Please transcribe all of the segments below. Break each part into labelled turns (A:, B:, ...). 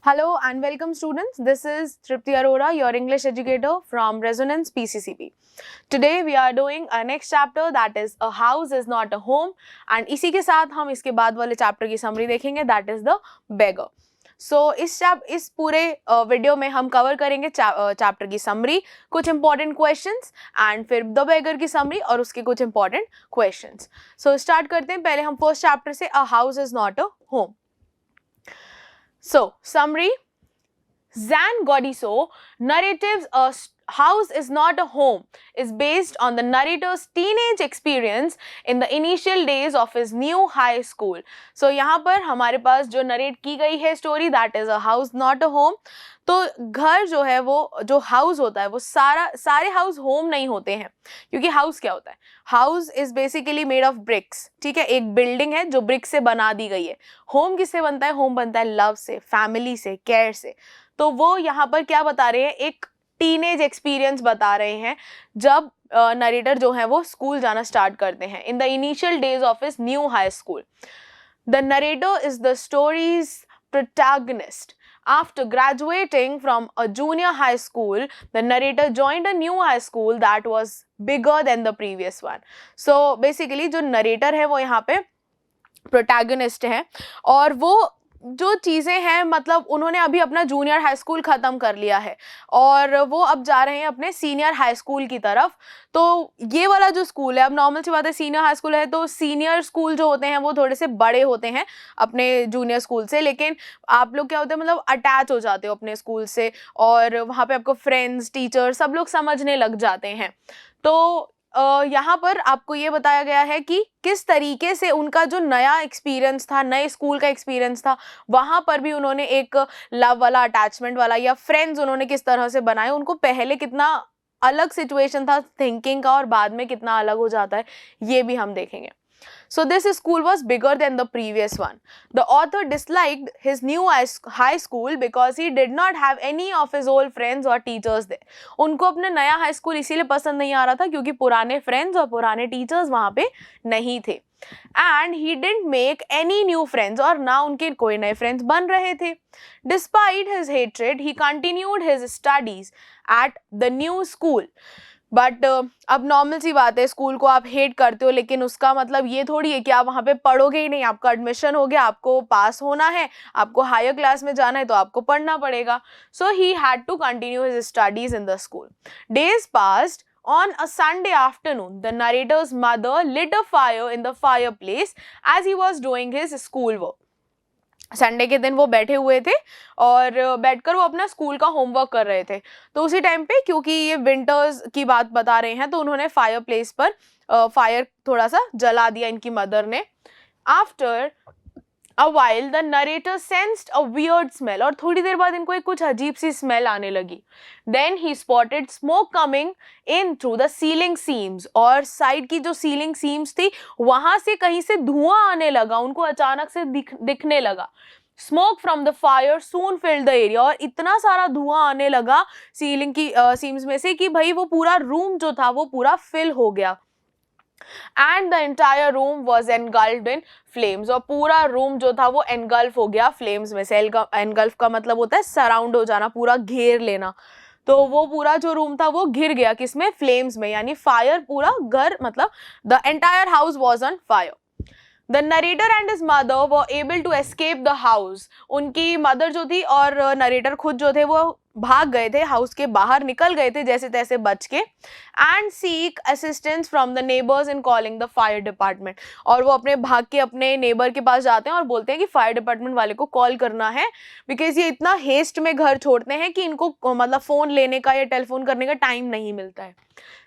A: Hello and welcome students. This is Tripti Arora, your English educator from Resonance PCCB. Today we are doing our next chapter, that is a house is not a home, and इसी के साथ हम इसके बाद वाले chapter की summary देखेंगे, that is the beggar. So इस पूरे वीडियो में हम कवर करेंगे चैप्टर की समरी, कुछ इंपॉर्टेंट क्वेश्चंस एंड फिर द बेगर की समरी और उसके कुछ इंपॉर्टेंट क्वेश्चंस. सो स्टार्ट करते हैं. पहले हम फर्स्ट चैप्टर से a house is not a home. So, summary. Xan Godiso narratives a house is not a home is based on the narrator's teenage experience in the initial days of his new high school. So, यहाँ पर हमारे पास जो narrate की गई है story, that is a house not a home. तो घर जो है वो जो हाउस होता है वो सारे हाउस होम नहीं होते हैं, क्योंकि हाउस क्या होता है, house is basically made of BRICS. ठीक है, एक बिल्डिंग है जो ब्रिक्स से बना दी गई है. होम किससे बनता है? होम बनता है लव से, फैमिली से, केयर से. तो वो यहाँ पर क्या बता रहे हैं, एक टीनेज एक्सपीरियंस बता रहे हैं जब नरेटर जो है वो स्कूल जाना स्टार्ट करते हैं, in the initial days of his new high school. The narrator is the stories protagonist. After graduating from a junior high school, the narrator joined a new high school that was bigger than the previous one. So basically जो narrator है वो यहाँ पे protagonist है, और वो जो चीज़ें हैं, मतलब उन्होंने अभी अपना जूनियर हाई स्कूल ख़त्म कर लिया है और वो अब जा रहे हैं अपने सीनियर हाई स्कूल की तरफ. तो ये वाला जो स्कूल है, अब नॉर्मल सी बात है, सीनियर हाई स्कूल है तो सीनियर स्कूल जो होते हैं वो थोड़े से बड़े होते हैं अपने जूनियर स्कूल से, लेकिन आप लोग क्या होते हैं, मतलब अटैच हो जाते हो अपने स्कूल से और वहाँ पे आपको फ्रेंड्स, टीचर सब लोग समझने लग जाते हैं. तो यहाँ पर आपको ये बताया गया है कि किस तरीके से उनका जो नया एक्सपीरियंस था, नए स्कूल का एक्सपीरियंस था, वहाँ पर भी उन्होंने एक लव वाला, अटैचमेंट वाला या फ्रेंड्स उन्होंने किस तरह से बनाए. उनको पहले कितना अलग सिचुएशन था थिंकिंग का और बाद में कितना अलग हो जाता है, ये भी हम देखेंगे. So this school was bigger than the previous one. The author disliked his new high school because he did not have any of his old friends or teachers there. उनको अपने नया हाई स्कूल इसीलिए पसंद नहीं आ रहा था क्योंकि पुराने फ्रेंड्स और पुराने टीचर्स वहाँ पे नहीं थे. And he didn't make any new friends, और ना उनके कोई नए फ्रेंड्स बन रहे थे. Despite his hatred, he continued his studies at the new school. But अब नॉर्मल सी बात है, स्कूल को आप हेट करते हो लेकिन उसका मतलब ये थोड़ी है कि आप वहाँ पे पढ़ोगे ही नहीं. आपका एडमिशन हो गया, आपको पास होना है, आपको हायर क्लास में जाना है तो आपको पढ़ना पड़ेगा. So he had to continue his studies in the school. Days passed. On a Sunday afternoon, the narrator's mother lit a fire in the fireplace as he was doing his schoolwork. Sunday के दिन वो बैठे हुए थे और बैठकर वो अपना स्कूल का होमवर्क कर रहे थे. तो उसी टाइम पे, क्योंकि ये विंटर्स की बात बता रहे हैं, तो उन्होंने फायर प्लेस पर फायर थोड़ा सा जला दिया इनकी मदर ने. After a while the narrator sensed a weird smell, और थोड़ी देर बाद इनको एक कुछ अजीब सी स्मेल आने लगी. Then he spotted smoke coming in through the ceiling seams, और साइड की जो सीलिंग सीम्स थी वहां से कहीं से धुआं आने लगा, उनको अचानक से दिखने लगा. Smoke from the fire soon filled the area, और इतना सारा धुआं आने लगा सीलिंग की सीम्स में से कि भाई वो पूरा रूम जो था वो पूरा फिल हो गया. And the entire room was engulfed in flames, और पूरा रूम जो था वो एनगल्फ हो गया फ्लेम्स में से. एनगल्फ का मतलब होता है सराउंड हो जाना, पूरा घेर लेना. तो वो पूरा जो रूम था वो घिर गया किसमें? फ्लेम्स में, यानी फायर, पूरा घर, मतलब the entire house was on fire. The narrator and his mother were able to escape the house. उनकी मदर जो थी और नरेटर खुद जो थे वो भाग गए थे, हाउस के बाहर निकल गए थे जैसे तैसे बच के. And seek assistance from the neighbours in calling the fire department, और वो अपने भाग के अपने नेबर के पास जाते हैं और बोलते हैं कि फायर डिपार्टमेंट वाले को कॉल करना है, बिकॉज ये इतना हेस्ट में घर छोड़ते हैं कि इनको मतलब फ़ोन लेने का या टेलीफोन करने का टाइम नहीं मिलता है.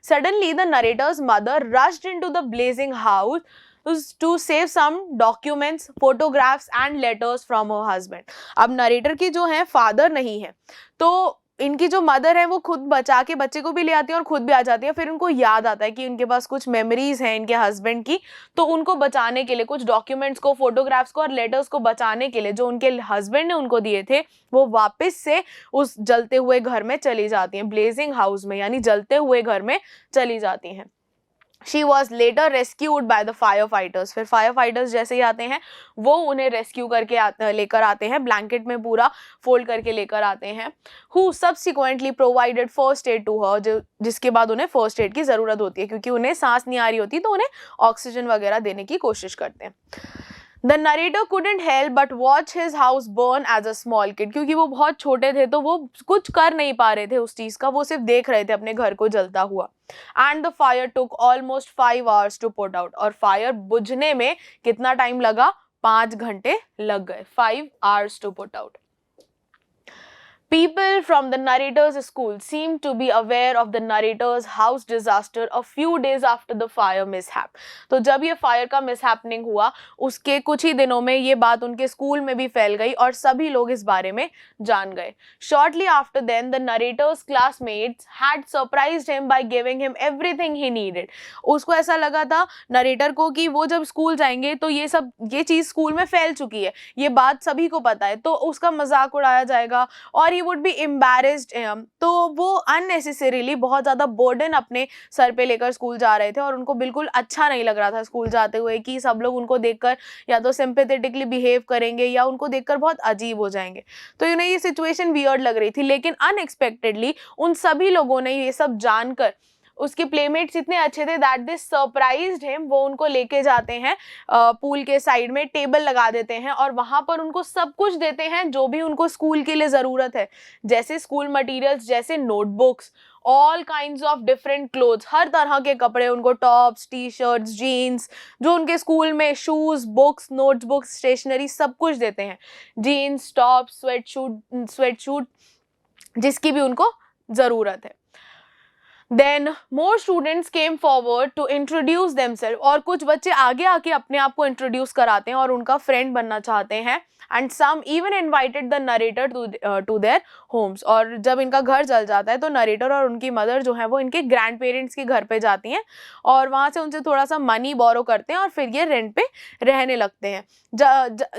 A: Suddenly the narrator's mother rushed into the blazing house to save some documents, photographs and letters from her husband. अब नरेटर की जो है फादर नहीं है, तो इनकी जो मदर है वो खुद बचा के बच्चे को भी ले आती है और खुद भी आ जाती है. फिर उनको याद आता है कि उनके पास कुछ मेमोरीज हैं इनके हस्बैंड की, तो उनको बचाने के लिए कुछ डॉक्यूमेंट्स को, फोटोग्राफ्स को और लेटर्स को बचाने के लिए जो उनके हस्बैंड ने उनको दिए थे वो वापस से उस जलते हुए घर में चली जाती हैं, ब्लेजिंग हाउस में, यानी जलते हुए घर में चली जाती हैं. She was later rescued by the fire fighters. फिर फायर फाइटर्स जैसे ही आते हैं वो उन्हें रेस्क्यू करके लेकर आते हैं, ब्लैंकेट में पूरा फोल्ड करके लेकर आते हैं। Who subsequently provided first aid to her, जिसके बाद उन्हें फर्स्ट एड की ज़रूरत होती है क्योंकि उन्हें सांस नहीं आ रही होती, तो उन्हें ऑक्सीजन वगैरह देने की कोशिश करते हैं। The narrator couldn't help but watch his house burn as a small kid, क्योंकि वो बहुत छोटे थे तो वो कुछ कर नहीं पा रहे थे उस चीज़ का, वो सिर्फ देख रहे थे अपने घर को जलता हुआ। And the fire took almost 5 hours to put out, और फायर बुझने में कितना टाइम लगा? 5 घंटे लग गए, 5 hours to put out. People from the narrator's school seem to be aware of the narrator's house disaster a few days after the fire mishap. तो जब ये फायर का मिसहैपनिंग हुआ उसके कुछ ही दिनों में ये बात उनके स्कूल में भी फैल गई और सभी लोग इस बारे में जान गए। Shortly after then, the narrator's classmates had surprised him by giving him everything he needed. उसको ऐसा लगा था नरेटर को कि वो जब स्कूल जाएंगे तो ये चीज़ स्कूल में फैल चुकी है, ये बात सभी को पता है, तो उसका मजाक उड़ाया जाएगा और he would be embarrassed him। तो वो unnecessarily बहुत ज़्यादा बर्डन अपने सर पे लेकर स्कूल जा रहे थे और उनको बिल्कुल अच्छा नहीं लग रहा था स्कूल जाते हुए कि सब लोग उनको देखकर या तो सिंपैथेटिकली बिहेव करेंगे या उनको देखकर बहुत अजीब हो जाएंगे। तो उन्हें ये सिचुएशन वियर्ड लग रही थी, लेकिन अनएक्सपेक्टेडली उन सभी लोगों ने ये सब जानकर, उसके प्लेमेट्स इतने अच्छे थे दैट दे सरप्राइज्ड हिम, वो उनको लेके जाते हैं पूल के साइड में, टेबल लगा देते हैं और वहाँ पर उनको सब कुछ देते हैं जो भी उनको स्कूल के लिए ज़रूरत है, जैसे स्कूल मटेरियल्स, जैसे notebooks, all kinds of different clothes, हर तरह के कपड़े उनको, टॉप्स, टी शर्ट्स, जीन्स, जो उनके स्कूल में शूज़, बुक्स, नोटबुक्स, स्टेशनरी, सब कुछ देते हैं, जीन्स, टॉप, स्वेटशूट जिसकी भी उनको ज़रूरत है। Then more students came forward to introduce themselves, और कुछ बच्चे आगे आके अपने आप को इंट्रोड्यूस कराते हैं और उनका फ्रेंड बनना चाहते हैं। And some even invited the narrator to their homes, और जब इनका घर जल जाता है तो नरेटर और उनकी मदर जो है वो इनके ग्रैंड पेरेंट्स के घर पे जाती हैं और वहाँ से उनसे थोड़ा सा मनी बोरो करते हैं और फिर ये रेंट पे रहने लगते हैं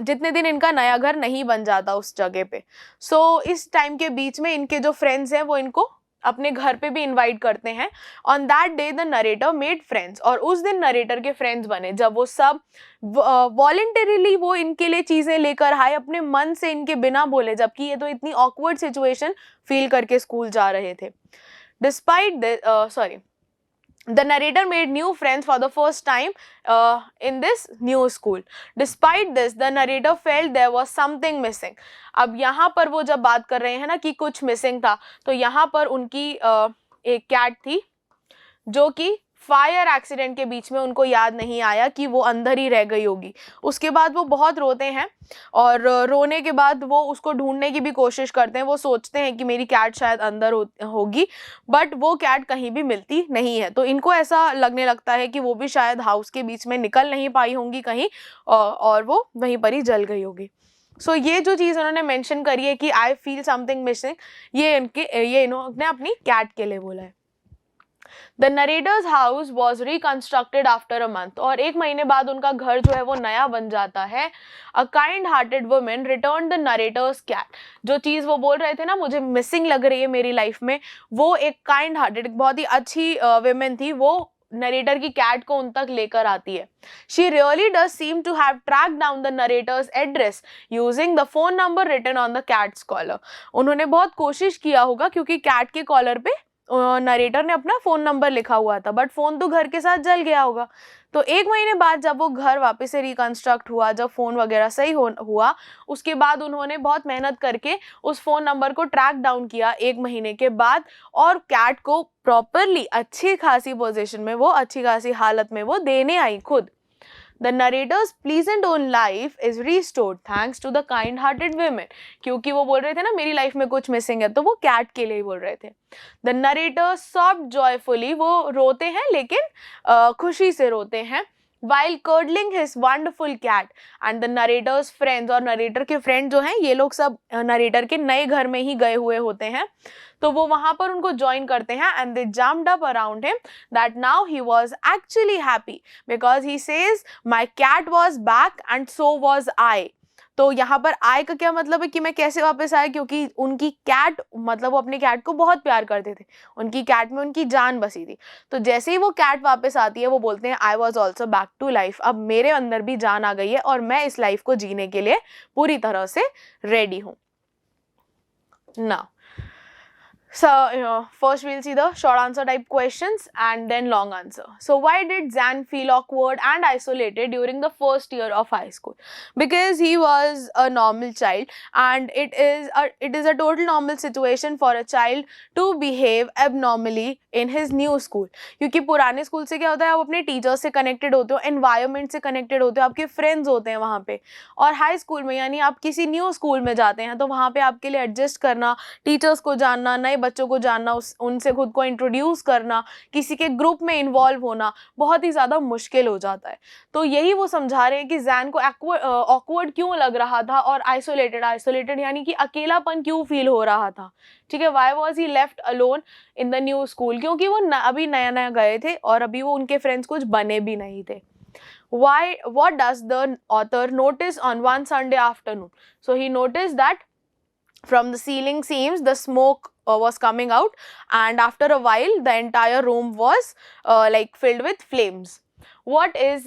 A: जितने दिन इनका नया घर नहीं बन जाता उस जगह पे। सो इस टाइम के बीच में इनके जो फ्रेंड्स हैं वो इनको अपने घर पे भी इनवाइट करते हैं। On that day the narrator made friends, और उस दिन नरेटर के फ्रेंड्स बने जब वो सब वॉलेंटरीली वो इनके लिए चीज़ें लेकर आए अपने मन से, इनके बिना बोले, जबकि ये तो इतनी ऑकवर्ड सिचुएशन फील करके स्कूल जा रहे थे। The narrator made new friends for the first time in this new school. Despite this, the narrator felt there was something missing. अब यहाँ पर वो जब बात कर रहे हैं ना कि कुछ मिसिंग था, तो यहाँ पर उनकी एक कैट थी जो कि फायर एक्सीडेंट के बीच में उनको याद नहीं आया कि वो अंदर ही रह गई होगी। उसके बाद वो बहुत रोते हैं और रोने के बाद वो उसको ढूंढने की भी कोशिश करते हैं। वो सोचते हैं कि मेरी कैट शायद अंदर होगी, बट वो कैट कहीं भी मिलती नहीं है। तो इनको ऐसा लगने लगता है कि वो भी शायद हाउस के बीच में निकल नहीं पाई होंगी कहीं और वो वहीं पर ही जल गई होगी। सो ये जो चीज़ उन्होंने मेंशन करी है कि आई फील समथिंग मिसिंग, ये इन्होंने अपनी कैट के लिए बोला है। The narrator's house was reconstructed after a month, और 1 महीने बाद उनका घर जो है वो नया बन जाता है। A kind-hearted woman returned the narrator's cat, जो चीज़ वो बोल रहे थे ना मुझे मिसिंग लग रही है मेरी लाइफ में, वो एक kind-hearted, बहुत ही अच्छी women थी, वो नरेटर की कैट को उन तक लेकर आती है। She really does seem to have tracked down the narrator's address using the phone number written on the cat's collar. उन्होंने बहुत कोशिश किया होगा क्योंकि कैट के कॉलर पे नरेटर ने अपना फ़ोन नंबर लिखा हुआ था, बट फ़ोन तो घर के साथ जल गया होगा। तो 1 महीने बाद जब वो घर वापस से रिकंस्ट्रक्ट हुआ, जब फ़ोन वगैरह सही हुआ, उसके बाद उन्होंने बहुत मेहनत करके उस फ़ोन नंबर को ट्रैक डाउन किया 1 महीने के बाद, और कैट को प्रॉपरली अच्छी खासी पोजीशन में, वो अच्छी खासी हालत में वो देने आई खुद। The narrator's pleasant own life is restored thanks to the kind-hearted women, क्योंकि वो बोल रहे थे ना मेरी लाइफ में कुछ मिसिंग है, तो वो कैट के लिए ही बोल रहे थे। The narrator sobbed joyfully, वो रोते हैं लेकिन खुशी से रोते हैं, while cuddling his wonderful cat, and the narrator's friends, और नरेटर के फ्रेंड जो हैं ये लोग सब नरेटर के नए घर में ही गए हुए होते हैं, तो वो वहाँ पर उनको ज्वाइन करते हैं and they jumped up around him that now he was actually happy because he says my cat was back and so was I. तो यहाँ पर आए का क्या मतलब है कि मैं कैसे वापस आया, क्योंकि उनकी कैट, मतलब वो अपने कैट को बहुत प्यार करते थे, उनकी कैट में उनकी जान बसी थी। तो जैसे ही वो कैट वापस आती है वो बोलते हैं I was also back to life, अब मेरे अंदर भी जान आ गई है और मैं इस लाइफ को जीने के लिए पूरी तरह से रेडी हूँ। Now, so first we'll see the short answer type questions and then long answer. So why did Zan feel awkward and isolated during the first year of high school? Because he was a normal child, and it is a total normal situation for a child to behave abnormally in his new school. क्योंकि पुराने school से क्या होता है, आप अपने teachers से connected होते हो, एनवायरनमेंट से कनेक्टेड होते हो, आपके फ्रेंड्स होते हैं वहाँ पे। और हाई स्कूल में यानी आप किसी न्यू स्कूल में जाते हैं तो वहाँ पे आपके लिए एडजस्ट करना, टीचर्स को जानना, नए बच्चों को जानना, उनसे खुद को इंट्रोड्यूस करना, किसी के ग्रुप में इन्वॉल्व होना बहुत ही ज़्यादा मुश्किल हो जाता है। तो यही वो समझा रहे हैं कि जैन को ऑकवर्ड क्यों लग रहा था और आइसोलेटेड यानी कि अकेलापन क्यों फील हो रहा था। ठीक है, why was he left alone in the new school, क्योंकि वो अभी नया नया गए थे और अभी वो उनके फ्रेंड्स कुछ बने भी नहीं थे। What does the author notice on one Sunday afternoon? So he noticed that from the ceiling seams the smoke was coming out, and after a while the entire room was like filled with flames. What is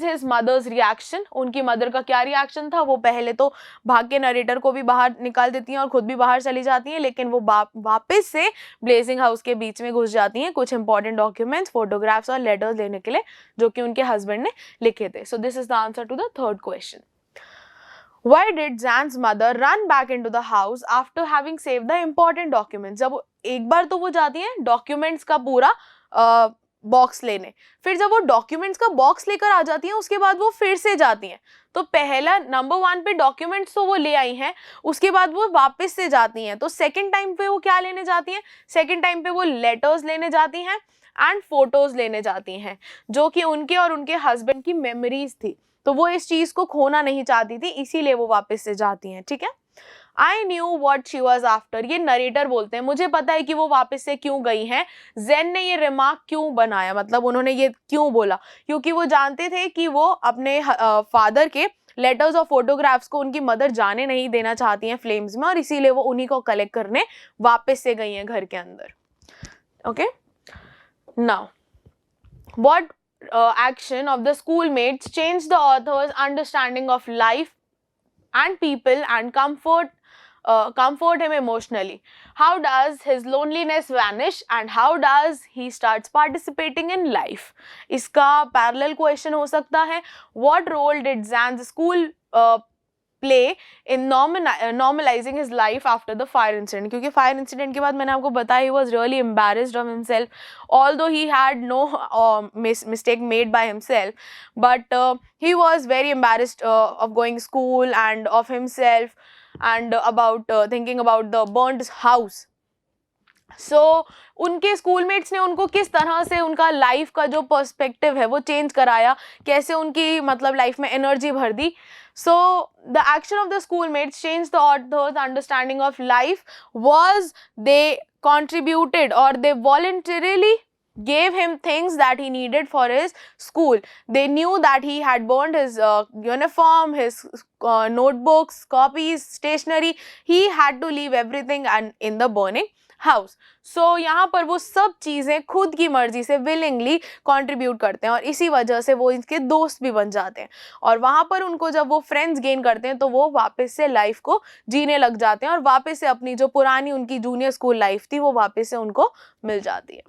A: his mother's reaction? उनकी mother का क्या reaction था? वो पहले तो भाग के narrator को भी बाहर निकाल देती हैं और खुद भी बाहर चली जाती हैं, लेकिन वो वापस से ब्लेजिंग हाउस के बीच में घुस जाती हैं कुछ इंपॉर्टेंट डॉक्यूमेंट्स, फोटोग्राफ्स और लेटर्स लेने के लिए जो कि उनके हस्बैंड ने लिखे थे। So this is the answer to the third question. Why did Zan's mother run back into the house after having saved the important documents? जब एक बार तो वो जाती हैं डॉक्यूमेंट्स का पूरा बॉक्स लेने, फिर जब वो डॉक्यूमेंट्स का बॉक्स लेकर आ जाती हैं उसके बाद वो फिर से जाती हैं। तो पहला नंबर 1 पे डॉक्यूमेंट्स तो वो ले आई हैं, उसके बाद वो वापस से जाती हैं। तो सेकंड टाइम पे वो क्या लेने जाती हैं? सेकंड टाइम पे वो लेटर्स लेने जाती हैं एंड फोटोज लेने जाती हैं जो कि उनके और उनके हस्बैंड की मेमोरीज थी। तो वो इस चीज को खोना नहीं चाहती थी, इसीलिए वो वापस से जाती हैं। ठीक है, I knew what she was after, ये नरेटर बोलते हैं, मुझे पता है कि वो वापस से क्यों गई हैं। जेन ने ये रिमार्क क्यों बनाया, मतलब उन्होंने ये क्यों बोला? क्योंकि वो जानते थे कि वो अपने फादर के लेटर्स और फोटोग्राफ्स को उनकी मदर जाने नहीं देना चाहती हैं फ्लेम्स में, और इसीलिए वो उन्हीं को कलेक्ट करने वापस से गई हैं घर के अंदर। Okay, now what action of the schoolmates changed the author's understanding of life and people and comfort him emotionally? How does his loneliness vanish and how does he starts participating in life? इसका parallel question हो सकता है, what role did Zan's school play in normalizing his life after the fire incident? क्योंकि fire incident के बाद मैंने आपको बताया he was really embarrassed of himself, although he had no mistake made by himself, but he was very embarrassed of going school and of himself and about thinking about the burned house. सो उनके schoolmates ने उनको किस तरह से उनका life का जो perspective है वो चेंज कराया, कैसे उनकी मतलब लाइफ में एनर्जी भर दी। So the action of the schoolmates change the author's understanding of life was they contributed or they voluntarily gave him things that he needed for his school. They knew that he had burned his uniform, his notebooks, copies, stationery. He had to leave everything and in the burning house. सो यहाँ पर वो सब चीज़ें खुद की मर्जी से विलिंगली कंट्रीब्यूट करते हैं और इसी वजह से वो इनके दोस्त भी बन जाते हैं, और वहाँ पर उनको जब वो फ्रेंड्स गेन करते हैं तो वो वापस से लाइफ को जीने लग जाते हैं और वापस से अपनी जो पुरानी उनकी जूनियर स्कूल लाइफ थी वो वापस से उनको मिल जाती है।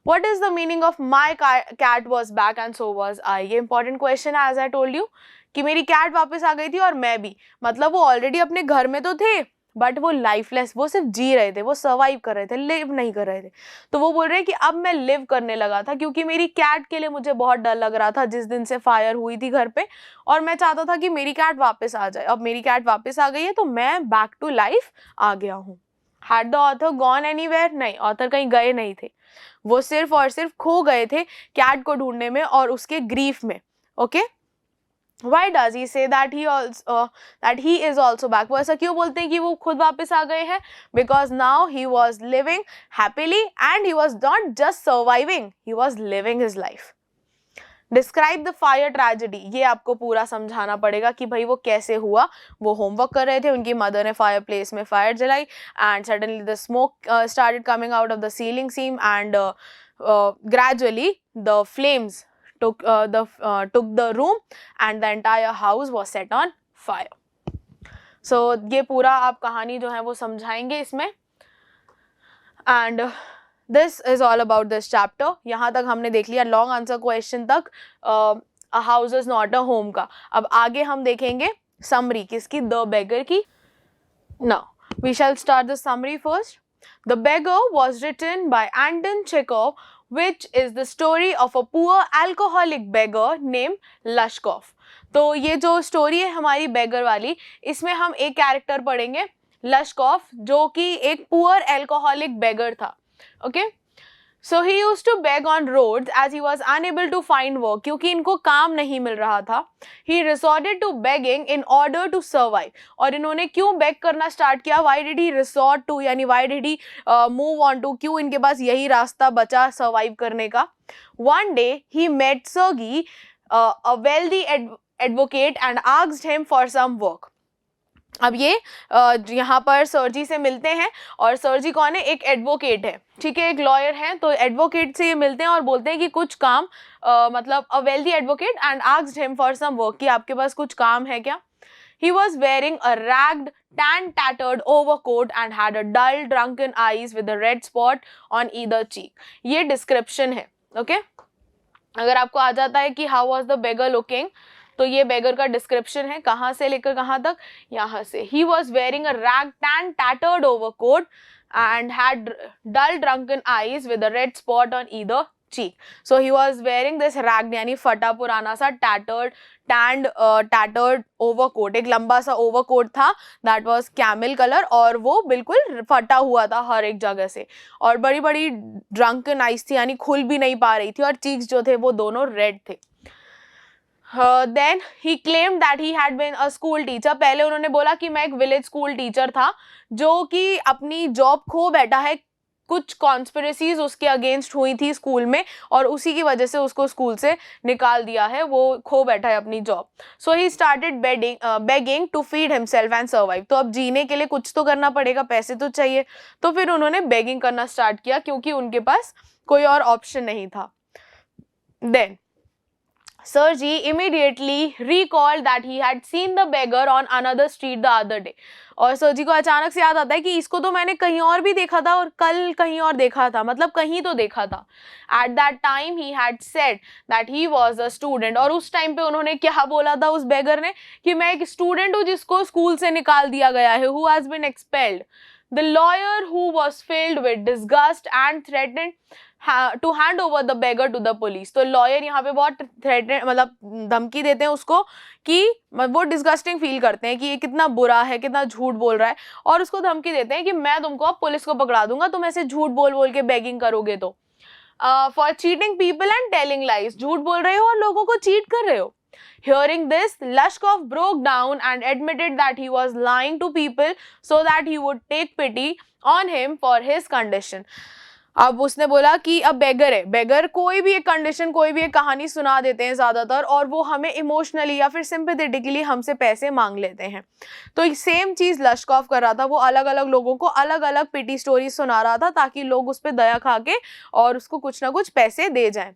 A: What is the meaning of my cat was back and so was I? ये इंपॉर्टेंट क्वेश्चन है, एज आई टोल्ड यू कि मेरी कैट वापस आ गई थी और मैं भी, मतलब वो ऑलरेडी अपने घर में तो थे बट वो लाइफलेस, वो सिर्फ जी रहे थे, वो सर्वाइव कर रहे थे, लिव नहीं कर रहे थे। तो वो बोल रहे हैं कि अब मैं लिव करने लगा था क्योंकि मेरी कैट के लिए मुझे बहुत डर लग रहा था जिस दिन से फायर हुई थी घर पे, और मैं चाहता था कि मेरी कैट वापस आ जाए। अब मेरी कैट वापस आ गई है तो मैं बैक टू लाइफ आ गया हूँ। Had the author gone anywhere? नहीं, ऑथर कहीं गए नहीं थे, वो सिर्फ और सिर्फ खो गए थे कैट को ढूंढने में और उसके ग्रीफ में। Okay, Why does he say that he is also back? वो ऐसा क्यों बोलते हैं कि वो खुद वापस आ गए हैं? Because now he was living happily and he was not just surviving, he was living his life. Describe the fire tragedy, ये आपको पूरा समझाना पड़ेगा कि भाई वो कैसे हुआ। वो होमवर्क कर रहे थे, उनकी मदर ने फायर प्लेस में फायर जलाई and suddenly the smoke started coming out of the ceiling seam and gradually the flames took the room and the entire house was set on fire. So ये पूरा आप कहानी जो है वो समझाएंगे इसमें। And this is all about this chapter. यहाँ तक हमने देख लिया लॉन्ग आंसर क्वेश्चन तक a house is not a home का। अब आगे हम देखेंगे समरी किसकी, द बेगर की। Now we shall start the summary first. The Beggar was written by Anton Chekhov, which is the story of a poor alcoholic beggar named Lushkov. तो ये जो स्टोरी है हमारी बेगर वाली, इसमें हम एक कैरेक्टर पढ़ेंगे लशकॉफ, जो कि एक पुअर एल्कोहलिक बेगर था। Okay, so he used to beg on roads as he was unable to find work, क्योंकि इनको काम नहीं मिल रहा था। He resorted to begging in order to survive, और इन्होंने क्यों बेग करना स्टार्ट किया, why did he resort to, यानी why did he move on to, क्यों इनके पास यही रास्ता बचा सर्वाइव करने का। One day he met Sergei a wealthy advocate and asked him for some work. अब ये यहाँ पर सरजी से मिलते हैं, और सरजी कौन है, एक एडवोकेट है, ठीक है, एक लॉयर है। तो एडवोकेट से ये मिलते हैं और बोलते हैं कि कुछ काम मतलब a wealthy advocate and asked him for some work, कि आपके पास कुछ काम है क्या। He was wearing a ragged, tan-tattered overcoat and had a dull, drunken eyes with a red spot on either cheek. ये डिस्क्रिप्शन है, ओके। अगर आपको आ जाता है कि how was the beggar looking, तो ये बेगर का डिस्क्रिप्शन है, कहाँ से लेकर कहाँ तक, यहाँ से। He was wearing a rag tan tattered overcoat and had dull drunken eyes with a red spot on either cheek. So he was wearing this rag, यानी फटा पुराना सा टैटर्ड ओवरकोट, एक लंबा सा ओवरकोट था दैट वॉज कैमल कलर, और वो बिल्कुल फटा हुआ था हर एक जगह से, और बड़ी बड़ी ड्रंकन आईज थी, यानी खुल भी नहीं पा रही थी, और चीक्स जो थे वो दोनों रेड थे। Then he claimed that he had been a school teacher. पहले उन्होंने बोला कि मैं एक विलेज स्कूल टीचर था, जो कि अपनी जॉब खो बैठा है, कुछ कॉन्स्पिरेसीज उसके अगेंस्ट हुई थी स्कूल में, और उसी की वजह से उसको स्कूल से निकाल दिया है, वो खो बैठा है अपनी job. So he started begging to feed himself and survive. तो अब जीने के लिए कुछ तो करना पड़ेगा, पैसे तो चाहिए, तो फिर उन्होंने बेगिंग करना स्टार्ट किया, क्योंकि उनके पास कोई और ऑप्शन नहीं था। Then Sergi immediately recalled that he had seen the beggar on another street the other day. और सर्जी को अचानक से याद आता है कि इसको तो मैंने कहीं और भी देखा था, और कल कहीं और देखा था, मतलब कहीं तो देखा था। At that time he had said that he was a student, और उस टाइम पे उन्होंने क्या बोला था उस बेगर ने, कि मैं एक स्टूडेंट हूँ जिसको स्कूल से निकाल दिया गया है, who has been expelled. The lawyer, who was filled with disgust and threatened to hand over the beggar to the police. तो लॉयर यहाँ पे बहुत थ्रेटन, मतलब धमकी देते हैं उसको, कि वो डिस्गस्टिंग फील करते हैं कि ये कितना बुरा है, कितना झूठ बोल रहा है, और उसको धमकी देते हैं कि मैं तुमको अब पुलिस को पकड़ा दूंगा, तुम ऐसे झूठ बोल बोल के बेगिंग करोगे तो। For cheating people and telling lies, झूठ बोल रहे हो और लोगों को चीट कर रहे हो। Hearing this, Lushkov broke down and admitted that he was lying to people so that he would take pity on him for his condition. अब उसने बोला कि अब बेगर है, बेगर कोई भी एक कंडीशन, कोई भी एक कहानी सुना देते हैं ज़्यादातर, और वो हमें इमोशनली या फिर सिंपैथेटिकली हमसे पैसे मांग लेते हैं। तो सेम चीज़ लश्कॉफ कर रहा था, वो अलग अलग लोगों को अलग अलग पिटी स्टोरी सुना रहा था, ताकि लोग उस पर दया खा के और उसको कुछ ना कुछ पैसे दे जाएं।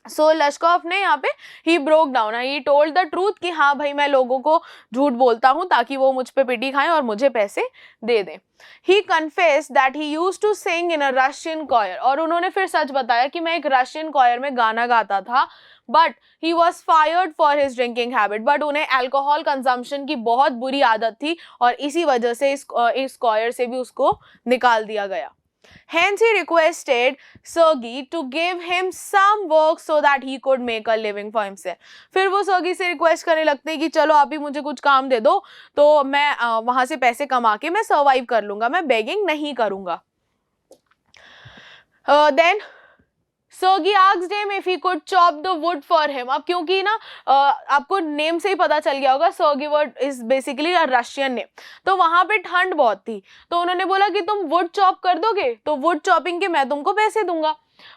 A: सो लश्कॉफ ने यहाँ पे he broke down, he told the truth, कि हाँ भाई मैं लोगों को झूठ बोलता हूँ ताकि वो मुझ पे पिटी खाएं और मुझे पैसे दे दें। He confessed that he used to sing in a Russian choir, और उन्होंने फिर सच बताया कि मैं एक रशियन कॉयर में गाना गाता था, but he was fired for his drinking habit, but उन्हें अल्कोहल कंजम्पशन की बहुत बुरी आदत थी, और इसी वजह से इस कॉयर से भी उसको निकाल दिया गया। Hence he requested Sergei to give him some work so that he could make a living for himself. फिर वो सर्गी से रिक्वेस्ट करने लगते हैं कि चलो आप ही मुझे कुछ काम दे दो, तो मैं वहां से पैसे कमा के मैं सर्वाइव कर लूंगा, मैं बेगिंग नहीं करूंगा। Then Sergei asked him if he could chop the wood for him. अब क्योंकि ना आपको नेम से ही पता चल गया होगा, Sergei word is basically a Russian name, तो वहां पे ठंड बहुत थी, तो उन्होंने बोला कि तुम वुड चॉप कर दोगे, तो वुड चॉपिंग के मैं तुमको पैसे दूंगा।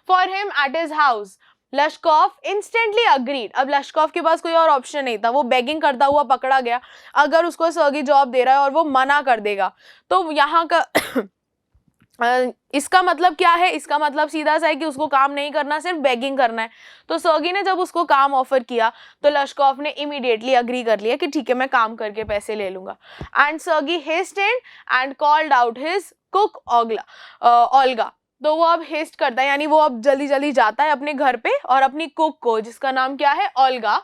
A: For him at his house लश्कॉफ instantly agreed. अब लश्कॉफ के पास कोई और ऑप्शन नहीं था, वो बेगिंग करता हुआ पकड़ा गया। अगर उसको सर्गी जॉब दे रहा है और वो मना कर देगा तो यहाँ का इसका मतलब क्या है, इसका मतलब सीधा सा है कि उसको काम नहीं करना, सिर्फ बेगिंग करना है। तो सर्गी ने जब उसको काम ऑफर किया तो लश्कॉफ ने इमीडिएटली अग्री कर लिया कि ठीक है मैं काम करके पैसे ले लूंगा। And Sergei hasted and called out his cook Olga. तो वो अब हेस्ट करता है, यानी वो अब जल्दी जल्दी जाता है अपने घर पे और अपनी कुक को, जिसका नाम क्या है ओल्गा,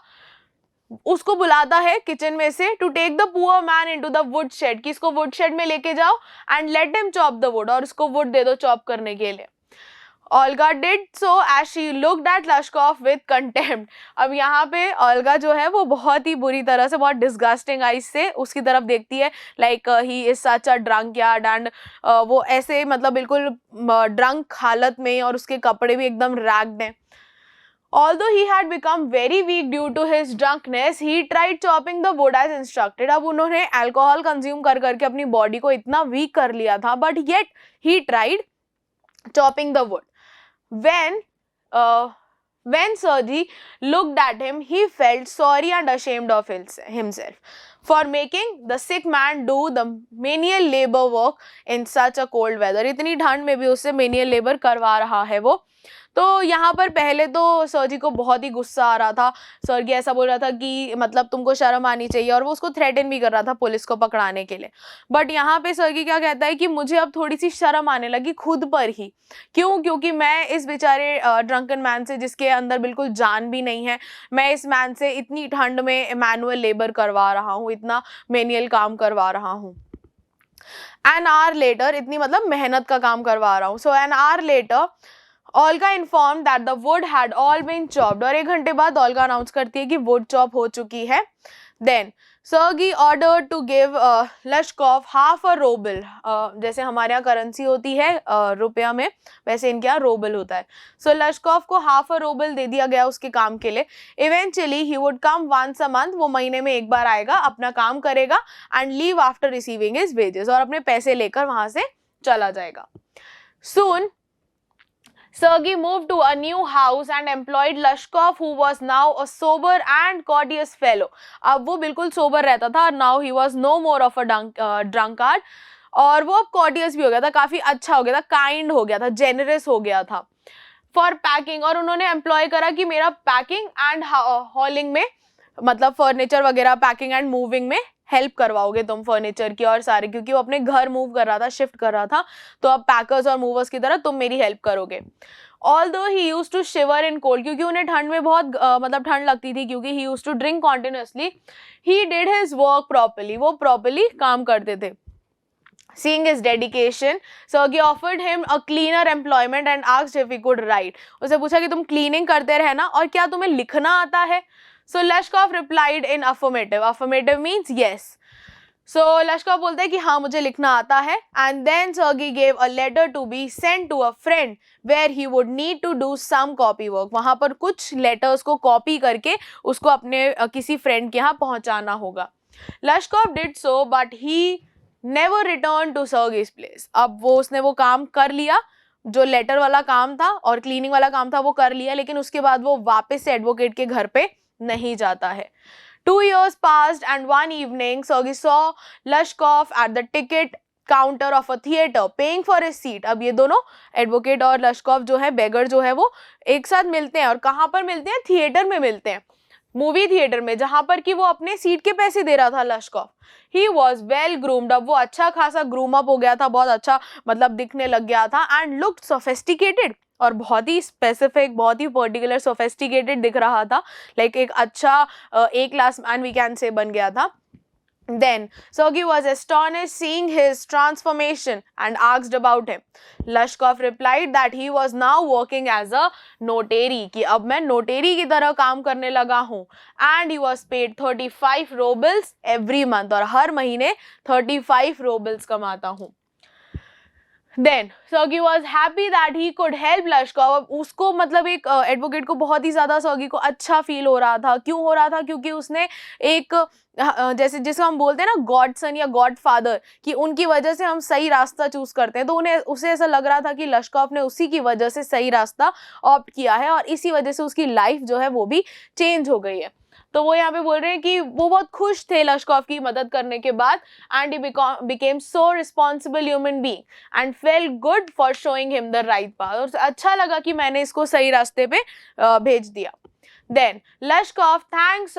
A: उसको बुलाता है किचन में से to take the poor man into the woodshed, कि इसको वुड शेड में लेके जाओ and let him chop the wood, और इसको वुड दे दो चॉप करने के लिए। Olga did so as she looked at Lashkoff with contempt. अब यहाँ पे ओल्गा जो है वो बहुत ही बुरी तरह से, बहुत डिस्गस्टिंग आइज से उसकी तरफ देखती है, like he is such a drunk yard, and वो ऐसे मतलब बिल्कुल ड्रंक हालत में, और उसके कपड़े भी एकदम रैग्ड हैं। Although he had become very weak due to his drunkenness, he tried chopping the wood as instructed. अब उन्होंने अल्कोहल कंज्यूम कर करके अपनी बॉडी को इतना वीक कर लिया था, but yet he tried chopping the wood. When Sergi looked at him, he felt sorry and ashamed of himself for making the sick man do the menial labor work in such a cold weather. इतनी ठंड में भी उससे menial labor करवा रहा है वो। तो यहाँ पर पहले तो सर्जी को बहुत ही गुस्सा आ रहा था। सर्गी ऐसा बोल रहा था कि मतलब तुमको शर्म आनी चाहिए, और वो उसको थ्रेटन भी कर रहा था पुलिस को पकड़ाने के लिए। बट यहाँ पे सर्गी क्या कहता है कि मुझे अब थोड़ी सी शर्म आने लगी खुद पर ही। क्यों? क्योंकि मैं इस बेचारे ड्रंकन मैन से, जिसके अंदर बिल्कुल जान भी नहीं है, मैं इस मैन से इतनी ठंड में मैनुअल लेबर करवा रहा हूँ, इतना मेनियल काम करवा रहा हूँ। एन आवर लेटर, इतनी मतलब मेहनत का काम करवा रहा हूँ। So an hour later Olga informed that the wood had all been chopped, और 1 घंटे बाद ओल्गा अनाउंस करती है कि वुड चॉप हो चुकी है। Then Sergei ordered to give Lashkov half a ruble, जैसे हमारे यहाँ करेंसी होती है रुपया में, वैसे इनके यहाँ रूबल होता है। So Lashkov को half a ruble दे दिया गया उसके काम के लिए। Eventually he would come once a month, वो महीने में एक बार आएगा, अपना काम करेगा and leave after receiving his wages, और अपने पैसे लेकर वहां से चला जाएगा। Soon Sergei moved to a new house and employed Lashkov, who was now a sober and courteous fellow. अब वो बिल्कुल सोबर रहता था, now he was no more of a drunkard, और वो अब courteous भी हो गया था, काफी अच्छा हो गया था, kind हो गया था, generous हो गया था। For packing, और उन्होंने एम्प्लॉय करा कि मेरा पैकिंग एंड हॉलिंग में, मतलब फर्नीचर वगैरह पैकिंग एंड मूविंग में हेल्प करवाओगे तुम फर्नीचर की और सारे, क्योंकि वो अपने घर मूव कर रहा था, शिफ्ट कर रहा था, तो अब पैकर्स और मूवर्स की तरह तुम मेरी हेल्प करोगे। Although he used to shiver in cold, क्योंकि उन्हें ठंड में बहुत मतलब ठंड लगती थी, क्योंकि he used to drink continuously, he did his work properly, वो properly काम करते थे। Seeing his dedication, Sergei offered him a cleaner employment and asked if he could write. उसे पूछा कि तुम क्लीनिंग करते रहना और क्या तुम्हें लिखना आता है? So Lashkov replied in affirmative. Affirmative means yes. So Lashkov बोलता है कि हाँ मुझे लिखना आता है। And then Sergei gave a letter to be sent to a friend where he would need to do some copy work. वहाँ पर कुछ लेटर्स को कॉपी करके उसको अपने किसी फ्रेंड के यहाँ पहुँचाना होगा। Lashkov did so, but he never returned to Sergei's place. अब वो उसने वो काम कर लिया, जो लेटर वाला काम था और क्लीनिंग वाला काम था वो कर लिया, लेकिन उसके बाद वो वापस से एडवोकेट के घर पे नहीं जाता है। 2 years passed and one evening Sergei saw Lashkov at the ticket counter of a theater paying for his seat. अब ये दोनों एडवोकेट और लश्कॉफ जो है, बेगर जो है, वो एक साथ मिलते हैं, और कहाँ पर मिलते हैं? थिएटर में मिलते हैं, मूवी थिएटर में, जहां पर कि वो अपने सीट के पैसे दे रहा था लश्कॉफ। ही वॉज वेल ग्रूम्ड, अब वो अच्छा खासा ग्रूम अप हो गया था, बहुत अच्छा मतलब दिखने लग गया था, एंड लुक्ड सोफिस्टिकेटेड, और बहुत ही स्पेसिफिक, बहुत ही पर्टिकुलर सोफिस्टिकेटेड दिख रहा था, लाइक एक अच्छा a class man we can say बन गया था। Then Sergei was astonished seeing his transformation and asked about him. Lashkov replied that he was now working as a notary, कि अब मैं नोटेरी की तरह काम करने लगा हूँ, and he was paid 35 rubles every month, और हर महीने 35 rubles कमाता हूँ। Then Sergei was happy that he could help Lushkoff. उसको मतलब एक एडवोकेट को बहुत ही ज़्यादा सर्गी को अच्छा फील हो रहा था. क्यों हो रहा था? क्योंकि उसने एक जैसे जिसको हम बोलते हैं ना गॉड सन या गॉड फादर, कि उनकी वजह से हम सही रास्ता चूज करते हैं. तो उसे ऐसा लग रहा था कि लश्कॉफ ने उसी की वजह से सही रास्ता ऑप्ट किया है और इसी वजह से उसकी लाइफ जो है वो भी चेंज हो गई है. तो वो यहाँ पे बोल रहे हैं कि वो बहुत खुश थे लश्कॉफ की मदद करने के बाद. And he became so responsible human being and felt good for showing him the right path. और अच्छा लगा कि मैंने इसको सही रास्ते पे भेज दिया. Then Lashkoff thanks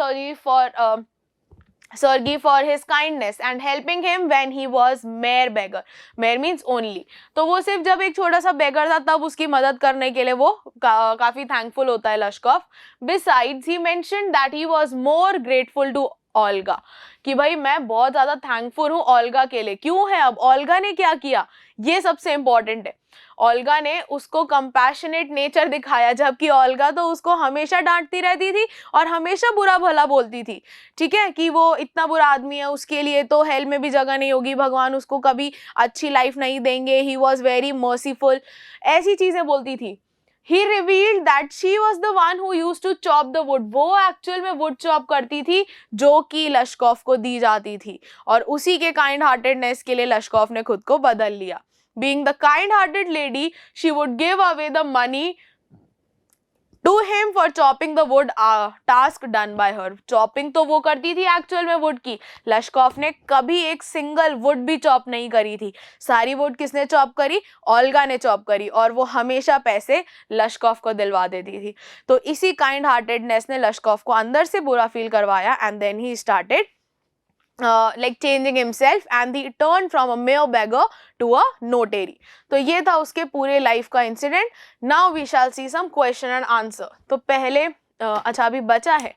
A: Sergei for his kindness and helping him when he was mere beggar. Mere means only. तो वो सिर्फ जब एक छोटा सा beggar था तब उसकी मदद करने के लिए वो काफी thankful होता है लश्कॉफ. Besides, he mentioned that he was more grateful to Olga, कि भाई मैं बहुत ज़्यादा थैंकफुल हूँ ओल्गा के लिए. क्यों है? अब ओल्गा ने क्या किया ये सबसे इम्पॉर्टेंट है. ओल्गा ने उसको कंपैशनेट नेचर दिखाया, जबकि ओल्गा तो उसको हमेशा डांटती रहती थी और हमेशा बुरा भला बोलती थी. ठीक है, कि वो इतना बुरा आदमी है, उसके लिए तो हेल में भी जगह नहीं होगी, भगवान उसको कभी अच्छी लाइफ नहीं देंगे, ही वॉज वेरी मर्सीफुल, ऐसी चीज़ें बोलती थी. He revealed that she was the one who used to chop the wood. वो एक्चुअल में wood chop करती थी जो कि लश्कॉफ को दी जाती थी और उसी के काइंड हार्टेडनेस के लिए लश्कॉफ ने खुद को बदल लिया. Being the kind hearted lady, she would give away the money to him for chopping the wood, task done by her. Chopping तो वो करती थी एक्चुअल में वुड की. लश्कॉफ ने कभी एक सिंगल वुड भी चॉप नहीं करी थी. सारी वुड किसने चॉप करी? ओल्गा ने चॉप करी और वो हमेशा पैसे लश्कॉफ को दिलवा देती थी. तो इसी काइंड हार्टेडनेस ने लश्कॉफ को अंदर से बुरा फील करवाया and then he started like changing himself and he turned from a mere beggar to a notary. तो ये था उसके पूरे लाइफ का incident. Now we shall see some question and answer. तो पहले अच्छा अभी बचा है.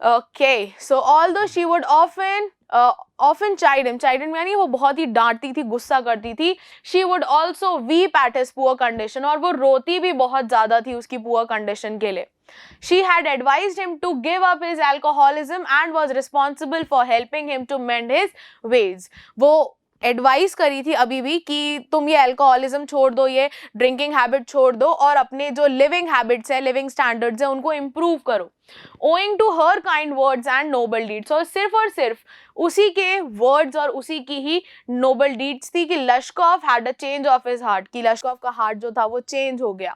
A: Okay, so although she would often chide him यानी वो बहुत ही डांटती थी, गुस्सा करती थी. She would also weep at his poor condition, और वो रोती भी बहुत ज़्यादा थी उसकी poor condition के लिए. She had advised him to give up his alcoholism and was responsible for helping him to mend his ways. वो एडवाइस करी थी अभी भी कि तुम ये अल्कोहलिज्म छोड़ दो, ये ड्रिंकिंग हैबिट छोड़ दो और अपने जो लिविंग हैबिट्स है, लिविंग स्टैंडर्ड्स है, उनको इम्प्रूव करो. Owing to her kind words and noble deeds, और सिर्फ उसी के वर्ड्स और उसी की ही नोबल डीड्स थी कि लश्कॉफ had a change of his heart, कि लश्कॉफ का हार्ट जो था वो चेंज हो गया.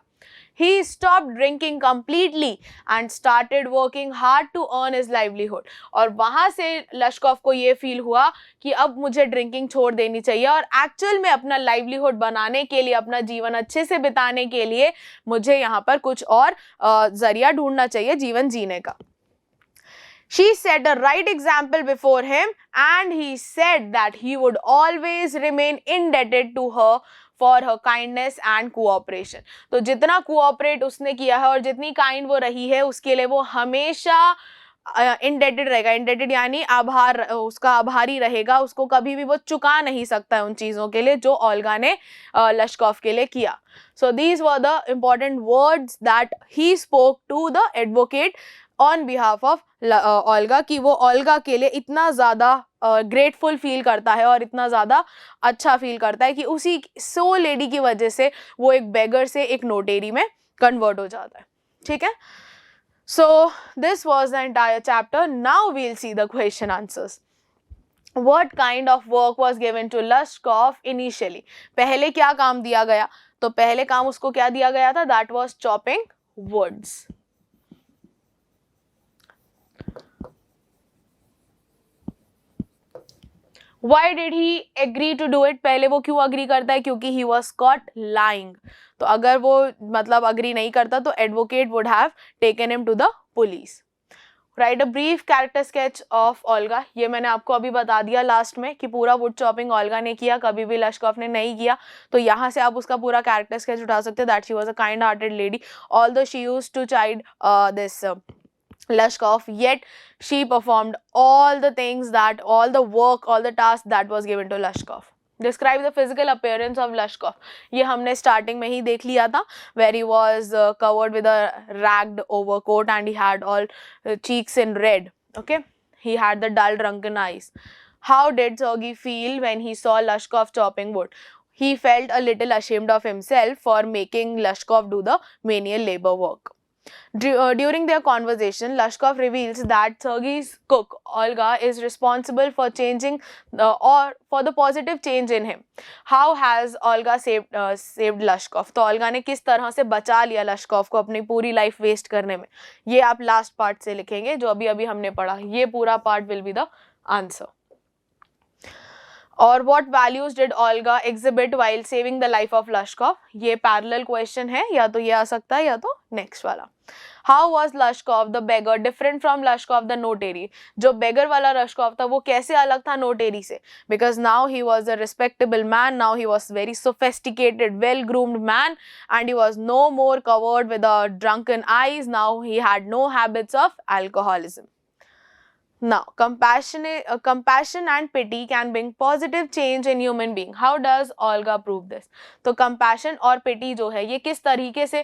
A: He stopped drinking completely and started working hard to earn his livelihood. और वहाँ से लश्कॉफ को ये फील हुआ कि अब मुझे ड्रिंकिंग छोड़ देनी चाहिए और एक्चुअल में अपना लाइवलीहुड बनाने के लिए, अपना जीवन अच्छे से बिताने के लिए मुझे यहाँ पर कुछ और जरिया ढूंढना चाहिए जीवन जीने का. She set a right example before him and he said that he would always remain indebted to her for her kindness and cooperation. तो जितना कोऑपरेट उसने किया है और जितनी काइंड वो रही है उसके लिए वो हमेशा इंडेटेड रहेगा. इंडेटेड यानी आभार, उसका आभारी रहेगा, उसको कभी भी वो चुका नहीं सकता है उन चीज़ों के लिए जो ओल्गा ने लश्कॉफ के लिए किया. So these were the important words that he spoke to the advocate on behalf of Olga, कि वो ओल्गा के लिए इतना ज़्यादा ग्रेटफुल फील करता है और इतना ज़्यादा अच्छा फील करता है कि उसी सो लेडी की वजह से वो एक बेगर से एक नोटेरी में कन्वर्ट हो जाता है. ठीक है, so this was the entire chapter. Now we'll see the question answers. What kind of work was given to Lashkov initially? पहले क्या काम दिया गया? तो पहले काम उसको क्या दिया गया था? That was chopping woods. Why did he agree to do it? पहले वो क्यों अग्री करता है? क्योंकि he was caught lying. तो अगर वो मतलब अग्री नहीं करता तो advocate would have taken him to the police. Write a brief character sketch of Olga. ये मैंने आपको अभी बता दिया लास्ट में कि पूरा वुड चॉपिंग ओल्गा ने किया, कभी भी लश्कॉफ ने नहीं किया. तो यहाँ से आप उसका पूरा कैरेक्टर स्केच उठा सकते हैं. That she was a kind hearted lady. Although she used to chide this Lashkov, yet she performed all the things that, all the work, all the tasks that was given to Lashkov. Describe the physical appearance of Lashkov. ये हमने starting में ही देख लिया था, where he was covered with a ragged overcoat and he had all cheeks in red. Okay, he had the dull drunken eyes. How did Sergei feel when he saw Lashkov chopping wood? he felt a little ashamed of himself for making Lushkov do the menial labor work. During their conversation, Lushkov reveals that Sergei's cook, Olga, is responsible for changing or for the positive change in him. How has Olga saved Lushkov? तो Olga ने किस तरह से बचा लिया Lushkov को अपनी पूरी लाइफ वेस्ट करने में, ये आप लास्ट पार्ट से लिखेंगे जो अभी अभी हमने पढ़ा. ये पूरा part will be the answer. और what values did Olga exhibit while saving the life of Lushkov? ये parallel question है, या तो ये आ सकता है या तो next वाला. How was Lushkov the beggar different from Lushkov the notary? जो beggar वाला Lushkov था वो कैसे अलग था notary से? Because now he was a respectable man, now he was very sophisticated, well-groomed man, and he was no more covered with the drunken eyes. Now he had no habits of alcoholism. Now, compassion and pity can bring positive change in human being. How does Olga prove this? तो compassion और pity जो है ये किस तरीके से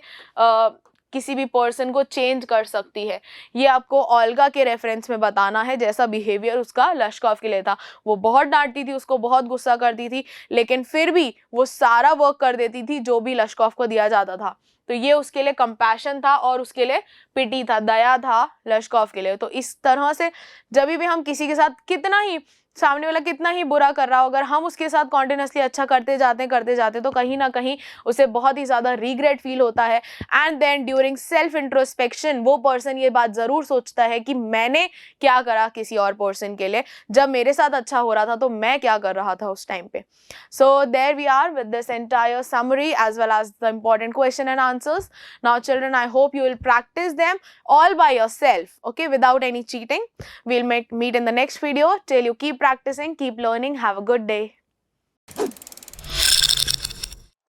A: किसी भी पर्सन को चेंज कर सकती है, ये आपको ओल्गा के रेफरेंस में बताना है. जैसा बिहेवियर उसका लश्कॉफ के लिए था, वो बहुत डांटती थी, उसको बहुत गुस्सा करती थी, लेकिन फिर भी वो सारा वर्क कर देती थी जो भी लश्कॉफ को दिया जाता था. तो ये उसके लिए कंपैशन था और उसके लिए पिटी था, दया था लश्कॉफ के लिए. तो इस तरह से जब भी हम किसी के साथ कितना ही सामने वाला कितना ही बुरा कर रहा हो, अगर हम उसके साथ कॉन्टिन्यूसली अच्छा करते जाते तो कहीं ना कहीं उसे बहुत ही ज़्यादा रिग्रेट फील होता है. And then during self introspection वो पर्सन ये बात ज़रूर सोचता है कि मैंने क्या करा किसी और पर्सन के लिए, जब मेरे साथ अच्छा हो रहा था तो मैं क्या कर रहा था उस टाइम पे. So there we are with this entire summary as well as the important question and answers. Now children, I hope you will practice them all by yourself, okay, without any cheating. We'll meet in the next video. Till you keep practicing, keep learning. Have a good day.